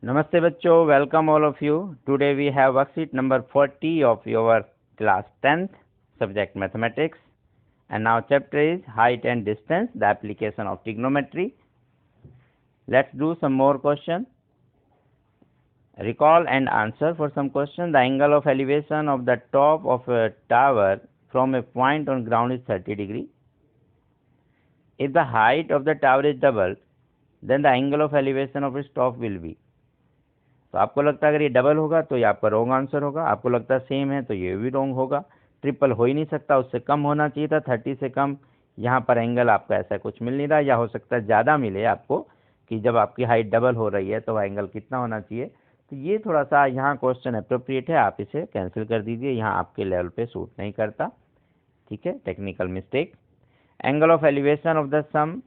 Namaste bachcho, welcome all of you. Today we have worksheet number 40 of your class 10th subject mathematics, and now chapter is height and distance, the application of trigonometry. Let's do some more questions. Recall and answer for some questions. The angle of elevation of the top of a tower from a point on ground is 30 degree. If the height of the tower is doubled, then the angle of elevation of its top will be. तो आपको लगता है अगर ये double होगा तो ये आपका रॉन्ग आंसर होगा, आपको लगता है सेम है तो ये भी रॉन्ग होगा। ट्रिपल हो ही नहीं सकता, उससे कम होना चाहिए था, 30 से कम। यहाँ पर एंगल आपका ऐसा कुछ मिल नहीं रहा, या हो सकता है ज़्यादा मिले आपको कि जब आपकी हाइट डबल हो रही है तो एंगल कितना होना चाहिए। तो ये थोड़ा सा यहाँ क्वेश्चन अप्रोप्रिएट है, आप इसे कैंसिल कर दीजिए, यहाँ आपके लेवल पे सूट नहीं करता। ठीक है, technical mistake. Angle of elevation of the sun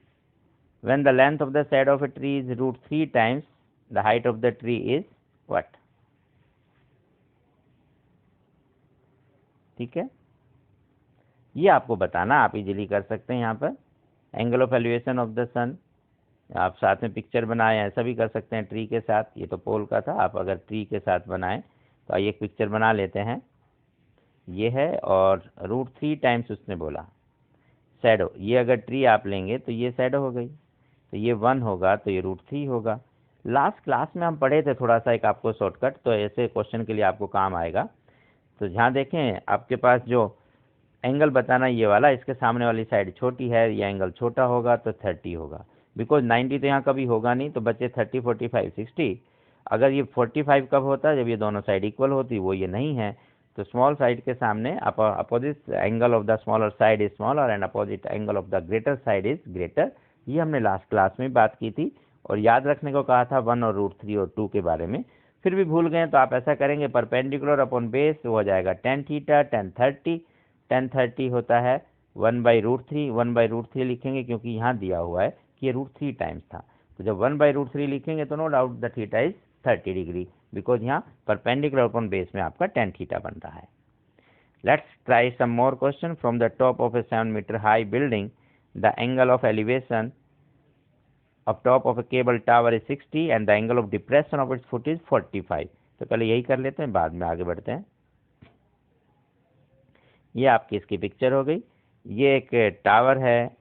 when the length of the side of a tree is √3 times the height of the tree is what. ठीक है, ये आपको बताना, आप इजीली कर सकते हैं। यहाँ पर angle of elevation of the sun, आप साथ में पिक्चर बनाएं, ऐसा भी कर सकते हैं ट्री के साथ। ये तो पोल का था, आप अगर ट्री के साथ बनाएं तो आइए एक पिक्चर बना लेते हैं। ये है और √3 टाइम्स उसने बोला शैडो। ये अगर ट्री आप लेंगे तो ये शैडो हो गई, तो ये 1 होगा तो ये √3 होगा। लास्ट क्लास में हम पढ़े थे थोड़ा सा एक आपको शॉर्टकट, तो ऐसे क्वेश्चन के लिए आपको काम आएगा। तो जहाँ देखें आपके पास जो एंगल बताना ये वाला, इसके सामने वाली साइड छोटी है, ये एंगल छोटा होगा तो 30 होगा, बिकॉज 90 तो यहाँ कभी होगा नहीं, तो बच्चे 30, 45, 60। अगर ये 45 कब होता है, जब ये दोनों साइड इक्वल होती, वो ये नहीं है, तो स्मॉल साइड के सामने opposite angle of the smaller side is smaller and opposite angle of the greater side is greater. ये हमने लास्ट क्लास में बात की थी और याद रखने को कहा था 1 और √3 और 2 के बारे में। फिर भी भूल गए तो आप ऐसा करेंगे, परपेंडिकुलर अपॉन बेस हो जाएगा tan थीटा, tan 30 होता है 1/√3। 1/√3 लिखेंगे क्योंकि यहाँ दिया हुआ है कि ये √3 टाइम्स था, तो जब 1/√3 लिखेंगे तो no doubt the theta is 30 degree, because यहाँ परपेंडिकुलर अपॉन बेस में आपका tan थीटा बन रहा है। Let's try some more question. From the top of a 7 metre high building the angle of elevation of top of a cable tower is 60 and the angle of depression of its foot is 45। तो पहले यही कर लेते हैं, बाद में आगे बढ़ते हैं। ये आपकी इसकी पिक्चर हो गई। ये एक टावर है,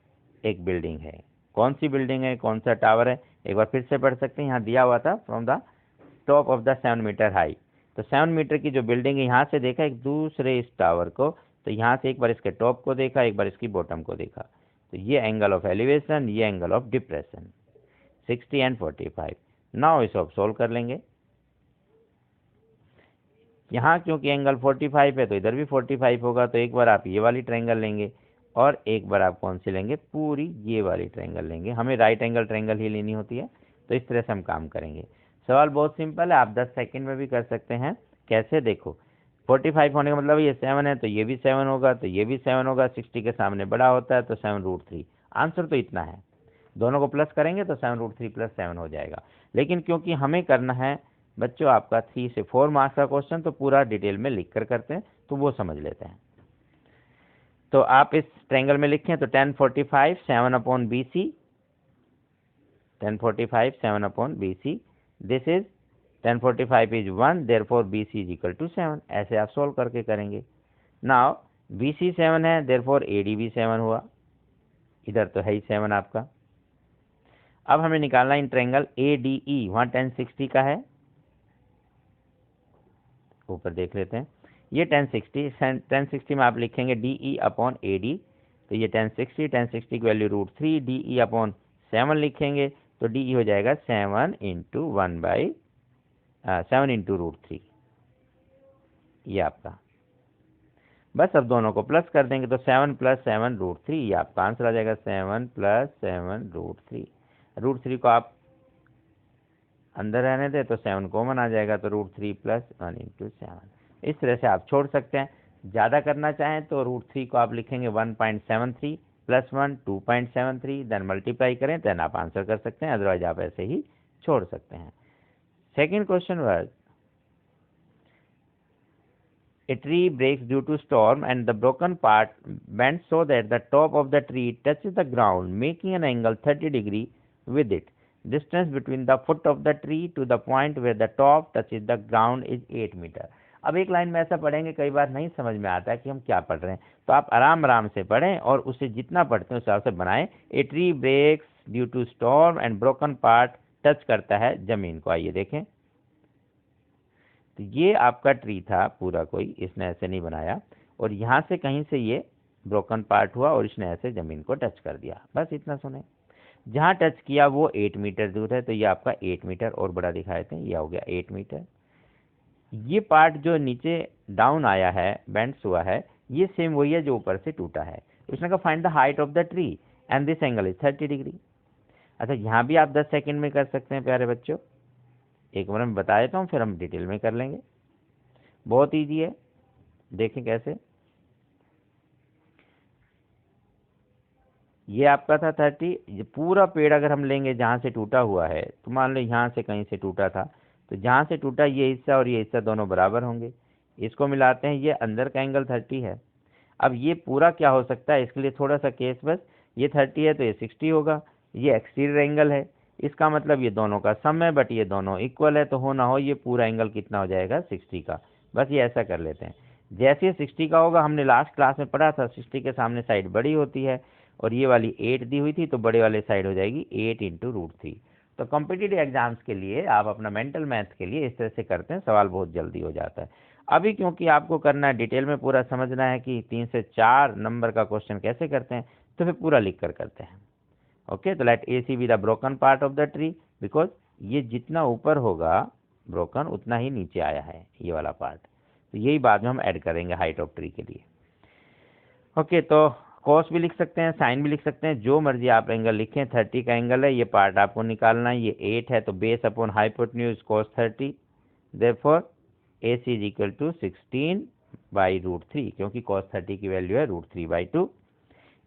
एक बिल्डिंग है। कौन सी बिल्डिंग है, कौन सा टावर है, एक बार फिर से पढ़ सकते हैं। यहाँ दिया हुआ था from the top of the 7 metre high, तो 7 मीटर की जो बिल्डिंग है, यहाँ से देखा एक दूसरे इस टावर को, तो यहाँ से एक बार इसके टॉप को देखा, एक बार इसकी बॉटम को देखा, तो ये एंगल ऑफ एलिवेशन, ये angle of depression 60 and 45। Now इसे आप सोल्व कर लेंगे। यहाँ क्योंकि एंगल 45 है तो इधर भी 45 होगा, तो एक बार आप ये वाली ट्रायंगल लेंगे और एक बार आप कौन सी लेंगे, पूरी ये वाली ट्रायंगल लेंगे। हमें राइट एंगल ट्रायंगल ही लेनी होती है, तो इस तरह से हम काम करेंगे। सवाल बहुत सिंपल है, आप 10 सेकंड में भी कर सकते हैं। कैसे, देखो 45 होने का मतलब ये 7 है, तो ये भी 7 होगा, तो ये भी 7 होगा। 60 के सामने बड़ा होता है तो 7√3। आंसर तो इतना है, दोनों को प्लस करेंगे तो 7√3 + 7 हो जाएगा। लेकिन क्योंकि हमें करना है बच्चों आपका 3 से 4 मार्क्स का क्वेश्चन, तो पूरा डिटेल में लिख कर करते हैं, तो वो समझ लेते हैं। तो आप इस ट्रायंगल में लिखें तो tan 45 7/BC, tan 45 7/BC, this is tan 45 is 1, therefore BC is = 7। ऐसे आप सोल्व करके करेंगे। नाउ BC 7 है, देयरफॉर AD भी 7 हुआ, इधर तो है ही 7 आपका। अब हमें निकालना इन ट्रायंगल ADE, वहाँ tan 60 का है, ऊपर देख लेते हैं। ये tan 60 में आप लिखेंगे DE/AD, तो ये tan 60 की वैल्यू √3, DE/7 लिखेंगे तो DE हो जाएगा 7 × √3। ये आपका, बस अब दोनों को प्लस कर देंगे तो 7 + 7 √3, ये आपका आंसर आ जाएगा 7 + 7 √3। √3 को आप अंदर रहने दें तो 7 कॉमन आ जाएगा, तो √3 + 1 × 7। इस तरह से आप छोड़ सकते हैं। ज़्यादा करना चाहें तो √3 को आप लिखेंगे 1.73 + 1 2.73, देन मल्टीप्लाई करें, देन आप आंसर कर सकते हैं, अदरवाइज आप ऐसे ही छोड़ सकते हैं। Second question was a tree breaks due to storm and the broken part bends so that the top of the tree touches the ground, making an angle 30 degree with it. Distance between the foot of the tree to the point where the top touches the ground is 8 metre. अब एक line में ऐसा पढ़ेंगे, कई बार नहीं समझ में आता है कि हम क्या पढ़ रहे हैं, तो आप आराम आराम से पढ़ें और उसे जितना पढ़ते हैं उस हिसाब से बनाएं। A tree breaks due to storm and broken part touch करता है जमीन को। आइए देखें, तो ये आपका ट्री था पूरा, कोई इसने ऐसे नहीं बनाया, और यहाँ से कहीं से ये ब्रोकन पार्ट हुआ और इसने ऐसे जमीन को टच कर दिया, बस इतना सुने। जहाँ टच किया वो 8 मीटर दूर है, तो ये आपका 8 मीटर और बड़ा दिखाए थे, ये हो गया 8 मीटर। ये पार्ट जो नीचे डाउन आया है, बेंड्स हुआ है, ये सेम वही है जो ऊपर से टूटा है। उसने कहा find the height of the tree and this angle is 30 degree. अच्छा, यहाँ भी आप 10 सेकंड में कर सकते हैं प्यारे बच्चों, एक बार मैं बता देता हूँ, फिर हम डिटेल में कर लेंगे। बहुत ईजी है, देखें कैसे। ये आपका था 30, ये पूरा पेड़ अगर हम लेंगे जहाँ से टूटा हुआ है, तो मान लो यहाँ से कहीं से टूटा था, तो जहाँ से टूटा ये हिस्सा और ये हिस्सा दोनों बराबर होंगे, इसको मिलाते हैं, ये अंदर का एंगल 30 है। अब ये पूरा क्या हो सकता है, इसके लिए थोड़ा सा केस बस, ये 30 है तो ये 60 होगा, ये एक्सटीरियर एंगल है, इसका मतलब ये दोनों का सम है, बट ये दोनों इक्वल है, तो हो ना हो ये पूरा एंगल कितना हो जाएगा, 60 का। बस ये ऐसा कर लेते हैं। जैसे ये 60 का होगा, हमने लास्ट क्लास में पढ़ा था 60 के सामने साइड बड़ी होती है, और ये वाली 8 दी हुई थी, तो बड़े वाले साइड हो जाएगी 8 इंटू √3। तो कॉम्पिटिटिव एग्जाम्स के लिए आप अपना मेंटल मैथ के लिए इस तरह से करते हैं, सवाल बहुत जल्दी हो जाता है। अभी क्योंकि आपको करना है, डिटेल में पूरा समझना है कि 3 से 4 नंबर का क्वेश्चन कैसे करते हैं, तो फिर पूरा लिख कर करते हैं। ओके, तो let A C be the broken part of the tree, because ये जितना ऊपर होगा ब्रोकन उतना ही नीचे आया है ये वाला पार्ट, तो यही बाद में हम ऐड करेंगे हाइट ऑफ ट्री के लिए। ओके, तो कॉस भी लिख सकते हैं, साइन भी लिख सकते हैं, जो मर्जी आप एंगल लिखें। 30 का एंगल है, ये पार्ट आपको निकालना है, ये 8 है, तो base upon hypotenuse cos 30, therefore AC is equal to 16/√3, क्योंकि cos 30 की वैल्यू है √3/2।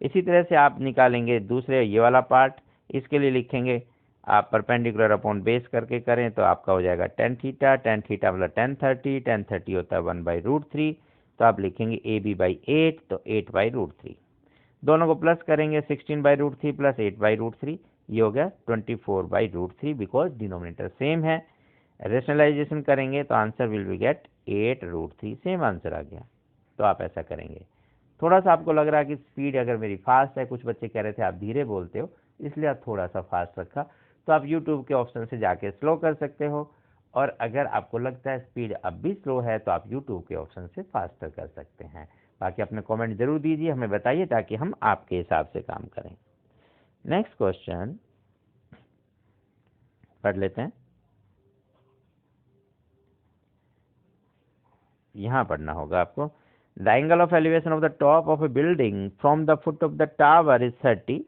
इसी तरह से आप निकालेंगे दूसरे ये वाला पार्ट, इसके लिए लिखेंगे आप परपेंडिकुलर अपॉन बेस करके करें, तो आपका हो जाएगा tan थीटा, tan थीटा मतलब tan 30 होता है 1/√3, तो आप लिखेंगे AB/8, तो 8/√3, दोनों को प्लस करेंगे, 16/√3 प्लस 8/√3, ये हो गया 24/√3, बिकॉज डिनोमिनेटर सेम है। रेशनलाइजेशन करेंगे तो answer will be get 8√3, same answer आ गया। तो आप ऐसा करेंगे। थोड़ा सा आपको लग रहा है कि स्पीड अगर मेरी फास्ट है, कुछ बच्चे कह रहे थे आप धीरे बोलते हो, इसलिए आप थोड़ा सा फास्ट रखा, तो आप यूट्यूब के ऑप्शन से जाके स्लो कर सकते हो, और अगर आपको लगता है स्पीड अब भी स्लो है तो आप यूट्यूब के ऑप्शन से फास्टर कर सकते हैं। बाकी अपने कमेंट जरूर दीजिए, हमें बताइए, ताकि हम आपके हिसाब से काम करें। नेक्स्ट क्वेश्चन पढ़ लेते हैं, यहाँ पढ़ना होगा आपको। The angle of elevation of the top of A building from the foot of the tower is 30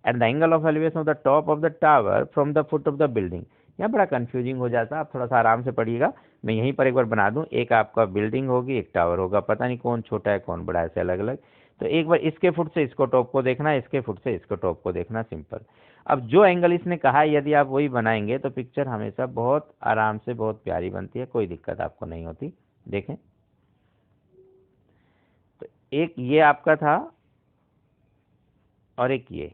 and the angle of elevation of the top of the tower from the foot of the building. यहाँ बड़ा confusing हो जाता है, आप थोड़ा सा आराम से पढ़िएगा। मैं यहीं पर एक बार बना दूं, एक आपका बिल्डिंग होगी, एक टावर होगा, पता नहीं कौन छोटा है कौन बड़ा है, ऐसे अलग अलग। तो एक बार इसके फुट से इसको टॉप को देखना, इसके फुट से इसको टॉप को देखना, सिंपल। अब जो एंगल इसने कहा है यदि आप वही बनाएंगे तो पिक्चर हमेशा बहुत आराम से बहुत प्यारी बनती है, कोई दिक्कत आपको नहीं होती। देखें, तो एक ये आपका था और एक ये,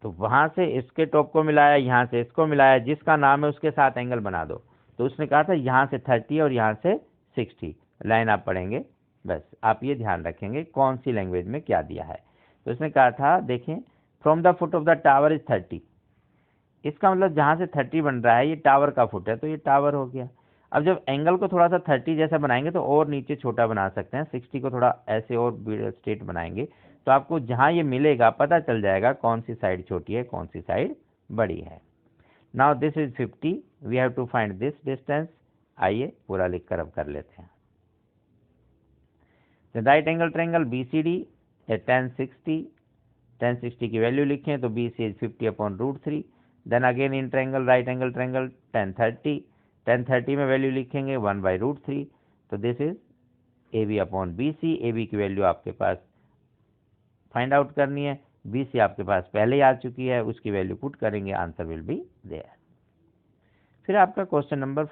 तो वहां से इसके टॉप को मिलाया, यहाँ से इसको मिलाया, जिसका नाम है उसके साथ एंगल बना दो। तो उसने कहा था यहाँ से 30 और यहाँ से 60 लाइन आप पढ़ेंगे, बस आप ये ध्यान रखेंगे कौन सी लैंग्वेज में क्या दिया है। तो उसने कहा था, देखें, from the foot of the tower is 30, इसका मतलब जहाँ से 30 बन रहा है ये टावर का फुट है, तो ये टावर हो गया। अब जब एंगल को थोड़ा सा 30 जैसा बनाएंगे तो और नीचे छोटा बना सकते हैं, 60 को थोड़ा ऐसे और स्ट्रेट बनाएंगे, तो आपको जहाँ ये मिलेगा पता चल जाएगा कौन सी साइड छोटी है कौन सी साइड बड़ी है। Now this is 50, we have to find this distance. आइए पूरा लिख कर अब कर लेते हैं। राइट एंगल ट्रायंगल BCD है tan 60 की वैल्यू लिखें तो BC is 50/√3। Then again in triangle right angle triangle tan 30 में वैल्यू लिखेंगे 1/√3, तो दिस इज AB/BC। AB की वैल्यू आपके पास फाइंड आउट करनी है, BC आपके पास पहले ही आ चुकी है, उसकी वैल्यू पुट करेंगे, आंसर विल बी देयर। फिर आपका क्वेश्चन नंबर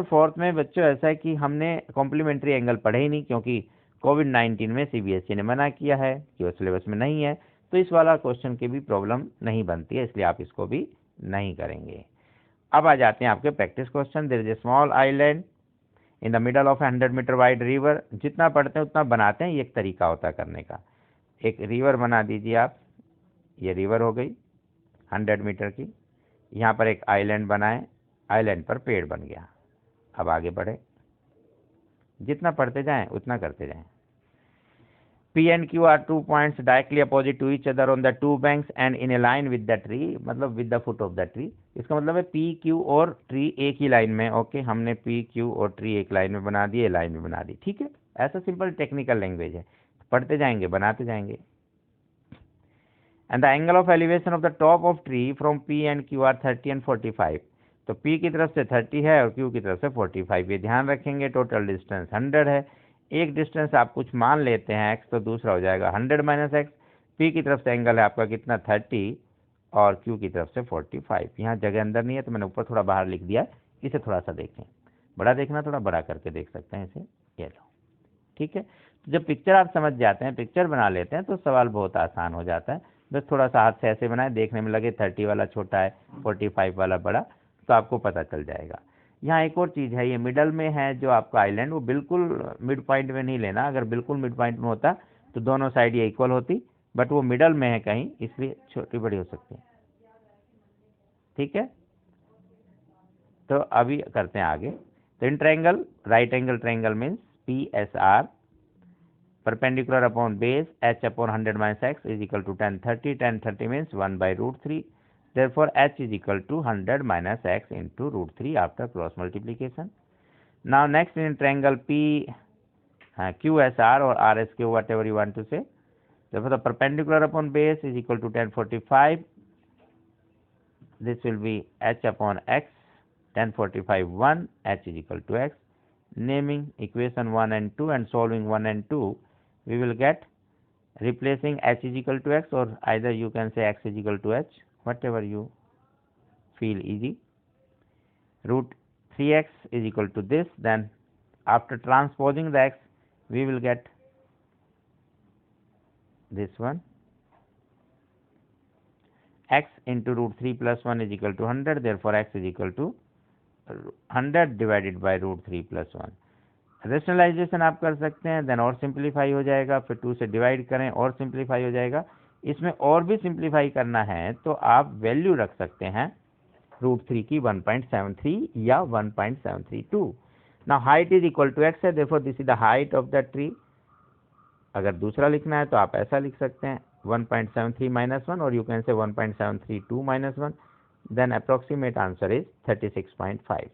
4 में बच्चों ऐसा है कि हमने कॉम्प्लीमेंट्री एंगल पढ़े ही नहीं, क्योंकि कोविड-19 में CBSE ने मना किया है कि वो सिलेबस में नहीं है, तो इस वाला क्वेश्चन की भी प्रॉब्लम नहीं बनती है, इसलिए आप इसको भी नहीं करेंगे। अब आ जाते हैं आपके practice question. There is a small island in the middle of 100 metre wide river. जितना पढ़ते हैं उतना बनाते हैं, ये एक तरीका होता है करने का। एक रिवर बना दीजिए आप, ये रिवर हो गई 100 मीटर की। यहाँ पर एक आइलैंड बनाए, आइलैंड पर पेड़ बन गया। अब आगे बढ़े, जितना पढ़ते जाएं उतना करते जाएं। P and Q are 2 points directly opposite to each other on the two banks and in a line with the tree, मतलब with the foot of the tree। इसका मतलब है P Q और ट्री एक ही लाइन में। Okay, हमने P Q और tree एक लाइन में बना दी, लाइन में बना दी, ठीक है। ऐसा सिंपल टेक्निकल लैंग्वेज है, पढ़ते जाएंगे बनाते जाएंगे। And the angle of elevation of the top of tree from P and Q are 30 and 45। तो P की तरफ से 30 है और Q की तरफ से 45, ये ध्यान रखेंगे। टोटल डिस्टेंस 100 है। एक डिस्टेंस आप कुछ मान लेते हैं x, तो दूसरा हो जाएगा 100 माइनस एक्स। P की तरफ से एंगल है आपका कितना 30 और Q की तरफ से 45। यहाँ जगह अंदर नहीं है तो मैंने ऊपर थोड़ा बाहर लिख दिया, इसे थोड़ा सा देखें। बड़ा देखना, थोड़ा बड़ा करके देख सकते हैं इसे, ये लो, ठीक है। तो जब पिक्चर आप समझ जाते हैं, पिक्चर बना लेते हैं, तो सवाल बहुत आसान हो जाता है। बस थोड़ा सा हाथ से ऐसे बनाए, देखने में लगे 30 वाला छोटा है 45 वाला बड़ा, तो आपको पता चल जाएगा। यहाँ एक और चीज़ है, ये मिडल में है जो आपका आइलैंड, वो बिल्कुल मिड पॉइंट में नहीं लेना। अगर बिल्कुल मिड पॉइंट में होता तो दोनों साइड ये इक्वल होती, बट वो मिडल में है कहीं, इसलिए छोटी बड़ी हो सकती है, ठीक है। तो अभी करते हैं आगे। तो इन triangle, right angle triangle means PSR, perpendicular upon base h upon 100 minus x is equal to 10 30। 10 30 means 1 by root 3। Therefore h is equal to 100 minus x into root 3 after cross multiplication। Now next in triangle QSR or RSQ, whatever you want to say, therefore the perpendicular upon base is equal to 10 45। This will be h upon x, 10 45 1, h is equal to x। Naming equation 1 and 2 and solving 1 and 2, we will get, replacing h is equal to x, or either you can say x is equal to h, whatever you feel easy। Root 3x is equal to this, then after transposing the x we will get this one, x into root 3 plus 1 is equal to 100। Therefore x is equal to 100 divided by root 3 plus 1। Rationalisation आप कर सकते हैं, then और simplify हो जाएगा, फिर 2 से divide करें और सिंप्लीफाई हो जाएगा। इसमें और भी सिंप्लीफाई करना है तो आप वैल्यू रख सकते हैं रूट 3 की 1.73 या 1.732। Now height is equal to x है, therefore this is the height of the tree. अगर दूसरा लिखना है तो आप ऐसा लिख सकते हैं 1.73 minus 1, और you can say 1.732 minus 1, then approximate answer is 36.5।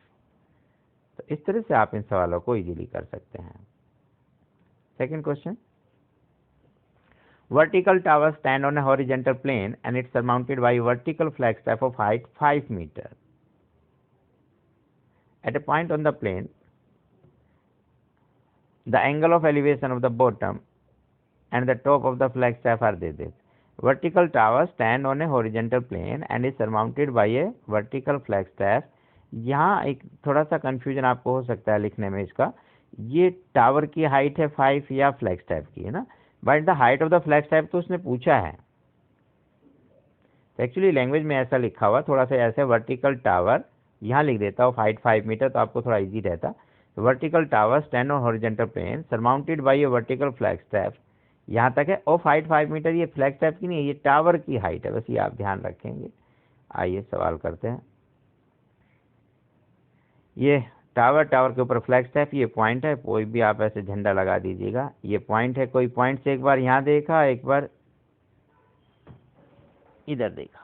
तो इस तरह से आप इन सवालों को इजीली कर सकते हैं। Second question, vertical tower stand on a horizontal plane and it's surmounted by a vertical flagstaff of height 5 meter. At a point on the plane, the angle of elevation of the bottom and the top of the flagstaff are this. Vertical tower stand on a horizontal plane and is surmounted by a vertical flagstaff। यहाँ एक थोड़ा सा confusion आपको हो सकता है लिखने में इसका, ये टावर की हाइट है 5 या फ्लैगस्टैफ की, है ना, but the height of the flagstaff तो उसने पूछा है। तो एक्चुअली लैंग्वेज में ऐसा लिखा हुआ, थोड़ा सा ऐसे वर्टिकल टावर यहाँ लिख देता हूँ हाइट 5 मीटर, तो आपको थोड़ा इजी रहता। Vertical tower stand on horizontal plane surmounted by a vertical flagstaff, यहाँ तक है। ऑफ हाइट 5 मीटर, ये फ्लैगस्टैफ की नहीं है, ये टावर की हाइट है, बस ये आप ध्यान रखेंगे। आइए सवाल करते हैं। ये टावर, टावर के ऊपर फ्लैगस्टैफ, ये पॉइंट है, कोई भी आप ऐसे झंडा लगा दीजिएगा, ये पॉइंट है। कोई पॉइंट से एक बार यहाँ देखा, एक बार इधर देखा।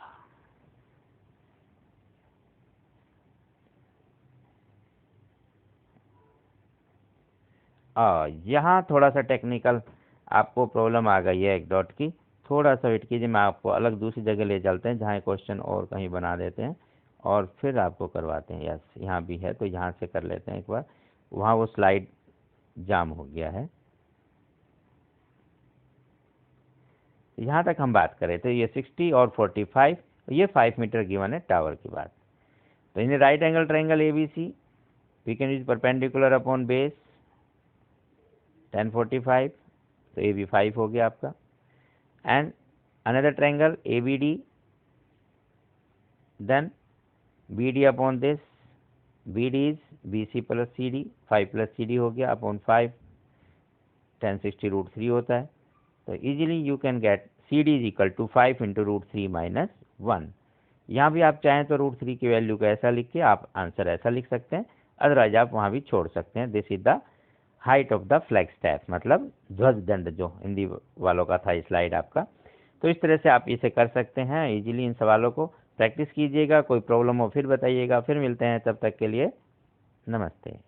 यहाँ थोड़ा सा टेक्निकल आपको प्रॉब्लम आ गई है एक डॉट की, थोड़ा सा वेट कीजिए, मैं आपको अलग दूसरी जगह ले चलते हैं जहाँ क्वेश्चन और कहीं बना देते हैं और फिर आपको करवाते हैं। यस, यहाँ भी है तो यहाँ से कर लेते हैं एक बार, वहाँ वो स्लाइड जाम हो गया है। यहाँ तक हम बात करें तो ये 60 और 45, ये 5 मीटर गिवन है टावर की बात। तो in right angle triangle ABC we can use perpendicular upon base 10 45, तो AB 5 हो गया आपका। And another triangle ABD then BD upon this, BD is BC plus CD, 5 plus CD हो गया upon 5, 1060 रूट 3 होता है। तो easily you can get CD is equal to 5 into root 3 minus 1। यहाँ भी आप चाहें तो रूट 3 की वैल्यू को ऐसा लिख के आप आंसर ऐसा लिख सकते हैं, अदरवाइज आप वहाँ भी छोड़ सकते हैं। This is the height of the flag staff, मतलब ध्वज दंड जो हिंदी वालों का था स्लाइड आपका। तो इस तरह से आप इसे कर सकते हैं इजीली। इन सवालों को प्रैक्टिस कीजिएगा, कोई प्रॉब्लम हो फिर बताइएगा। फिर मिलते हैं, तब तक के लिए नमस्ते।